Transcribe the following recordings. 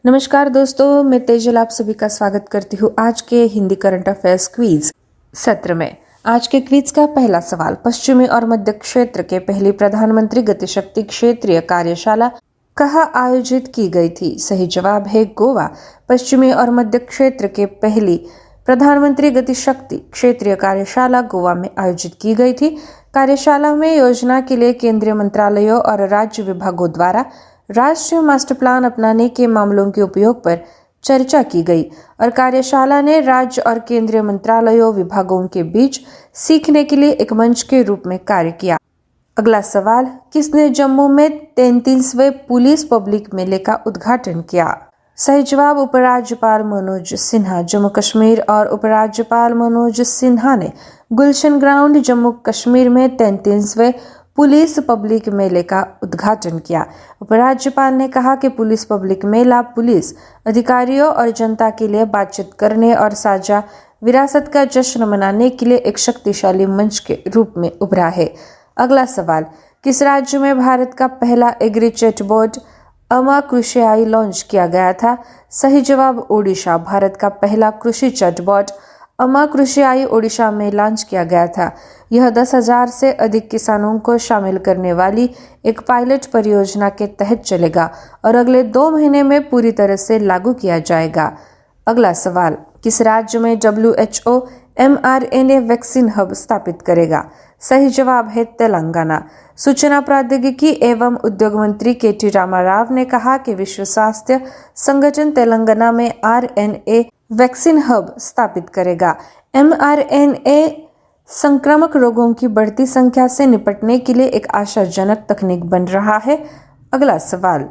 नमस्कार दोस्तों, मैं तेजल आप सभी का स्वागत करती हूँ आज के हिंदी करंट अफेयर्स क्विज सत्र में। आज के क्विज का पहला सवाल, पश्चिमी और मध्य क्षेत्र के पहली प्रधानमंत्री गतिशक्ति क्षेत्रीय कार्यशाला कहाँ आयोजित की गई थी? सही जवाब है गोवा। पश्चिमी और मध्य क्षेत्र के पहली प्रधानमंत्री गतिशक्ति क्षेत्रीय कार्यशाला गोवा में आयोजित की गई थी। कार्यशाला में योजना के लिए केंद्रीय मंत्रालयों और राज्य विभागों द्वारा राष्ट्रीय मास्टर प्लान अपनाने के मामलों के उपयोग पर चर्चा की गई और कार्यशाला ने राज्य और केंद्रीय मंत्रालयों विभागों के बीच सीखने के लिए एक मंच के रूप में कार्य किया। अगला सवाल, किसने जम्मू में 33वें पुलिस पब्लिक मेले का उद्घाटन किया? सही जवाब उपराज्यपाल मनोज सिन्हा। जम्मू कश्मीर और उपराज्यपाल मनोज सिन्हा ने गुलशन ग्राउंड जम्मू कश्मीर में 33वें पुलिस पब्लिक मेले का उद्घाटन किया। उपराज्यपाल ने कहा कि पुलिस पब्लिक मेला पुलिस अधिकारियों और जनता के लिए बातचीत करने और साझा विरासत का जश्न मनाने के लिए एक शक्तिशाली मंच के रूप में उभरा है। अगला सवाल, किस राज्य में भारत का पहला एग्री चैटबॉट अमा कृषि लॉन्च किया गया था? सही जवाब ओडिशा। भारत का पहला कृषि चैटबॉट अमा कृषि ओडिशा में लॉन्च किया गया था। यह 10,000 से अधिक किसानों को शामिल करने वाली एक पायलट परियोजना के तहत चलेगा और अगले 2 महीने में पूरी तरह से लागू किया जाएगा। अगला सवाल, किस राज्य में WHO mRNA वैक्सीन हब स्थापित करेगा? सही जवाब है तेलंगाना। सूचना प्रौद्योगिकी एवं उद्योग मंत्री KT रामाराव ने कहा कि विश्व स्वास्थ्य संगठन तेलंगाना में RNA वैक्सीन हब स्थापित करेगा। mRNA संक्रामक रोगों की बढ़ती संख्या से निपटने के लिए एक आशाजनक तकनीक बन रहा है। अगला सवाल,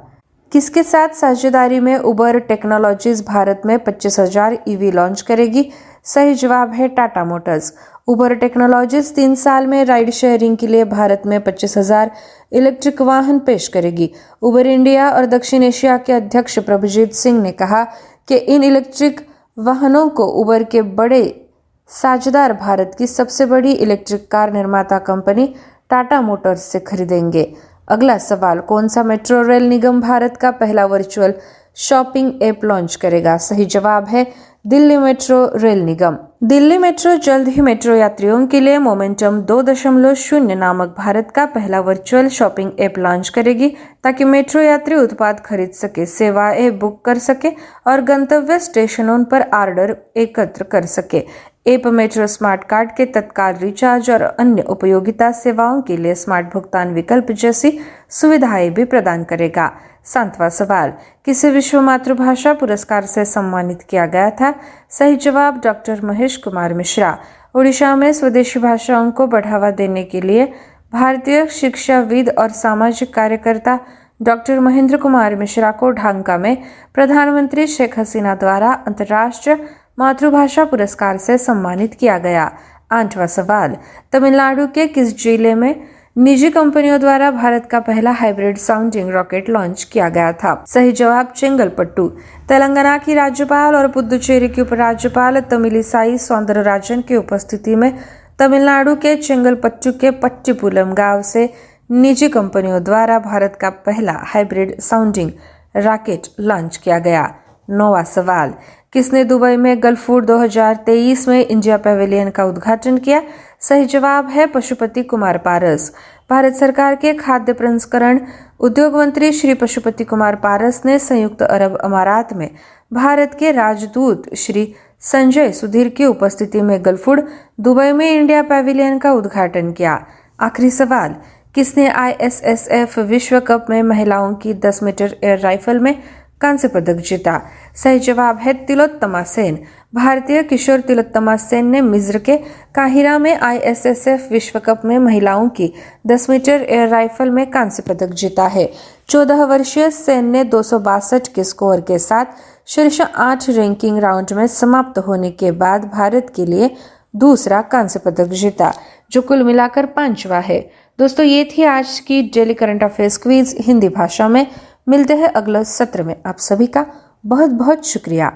किसके साथ साझेदारी में उबर टेक्नोलॉजीज भारत में 25,000 EV लॉन्च करेगी? सही जवाब है टाटा मोटर्स। उबर टेक्नोलॉजीज 3 साल में राइड शेयरिंग के लिए भारत में 25,000 इलेक्ट्रिक वाहन पेश करेगी। उबर इंडिया और दक्षिण एशिया के अध्यक्ष प्रभुजीत सिंह ने कहा कि इन इलेक्ट्रिक वाहनों को उबर के बड़े साझेदार भारत की सबसे बड़ी इलेक्ट्रिक कार निर्माता कंपनी टाटा मोटर्स से खरीदेंगे। अगला सवाल, कौन सा मेट्रो रेल निगम भारत का पहला वर्चुअल शॉपिंग ऐप लॉन्च करेगा? सही जवाब है दिल्ली मेट्रो रेल निगम। दिल्ली मेट्रो जल्द ही मेट्रो यात्रियों के लिए मोमेंटम 2.0 नामक भारत का पहला वर्चुअल शॉपिंग ऐप लॉन्च करेगी ताकि मेट्रो यात्री उत्पाद खरीद सके, सेवाएं बुक कर सके और गंतव्य स्टेशनों पर ऑर्डर एकत्र कर सके। ऐप मेट्रो स्मार्ट कार्ड के तत्काल रिचार्ज और अन्य उपयोगिता सेवाओं के लिए स्मार्ट भुगतान विकल्प जैसी सुविधाएं भी प्रदान करेगा। 7वां सवाल, किसे विश्व मातृभाषा पुरस्कार से सम्मानित किया गया था? सही जवाब डॉक्टर महेश कुमार मिश्रा। ओडिशा में स्वदेशी भाषाओं को बढ़ावा देने के लिए भारतीय शिक्षाविद और सामाजिक कार्यकर्ता डॉक्टर महेंद्र कुमार मिश्रा को ढाका में प्रधानमंत्री शेख हसीना द्वारा अंतर्राष्ट्रीय मातृभाषा पुरस्कार से सम्मानित किया गया। 8वां सवाल, तमिलनाडु के किस जिले में निजी कंपनियों द्वारा भारत का पहला हाइब्रिड साउंडिंग रॉकेट लॉन्च किया गया था? सही जवाब चेंगलपट्टू। तेलंगाना की राज्यपाल और पुदुचेरी की उपराज्यपाल तमिलिसाई सौंदरराजन की उपस्थिति में तमिलनाडु के चेंगलपट्टू के पट्टीपुलम गांव से निजी कंपनियों द्वारा भारत का पहला हाइब्रिड साउंडिंग रॉकेट लॉन्च किया गया। 9वां सवाल, किसने दुबई में गल्फ फूड 2023 में इंडिया पैवेलियन का उद्घाटन किया? सही जवाब है पशुपति कुमार पारस। भारत सरकार के खाद्य प्रसंस्करण उद्योग मंत्री श्री पशुपति कुमार पारस ने संयुक्त अरब अमारात में भारत के राजदूत श्री संजय सुधीर की उपस्थिति में गल्फ फूड दुबई में इंडिया पैवेलियन का उद्घाटन किया। आखिरी सवाल, किसने ISSF विश्व कप में महिलाओं की 10 मीटर एयर राइफल में कांस्य पदक जीता? सही जवाब है तिलोत्तमा सेन। भारतीय किशोर तिलोत्तमा सेन ने मिस्र के काहिरा में ISSF विश्व कप में महिलाओं की 10 मीटर एयर राइफल में कांस्य पदक जीता है। 14 वर्षीय सेन ने 262 के स्कोर के साथ शीर्ष 8 रैंकिंग राउंड में समाप्त होने के बाद भारत के लिए दूसरा कांस्य पदक जीता, जो कुल मिलाकर 5वां है। दोस्तों, ये थी आज की daily current affairs quiz Hindi भाषा में। मिलते हैं अगले सत्र में। आप सभी का बहुत बहुत शुक्रिया।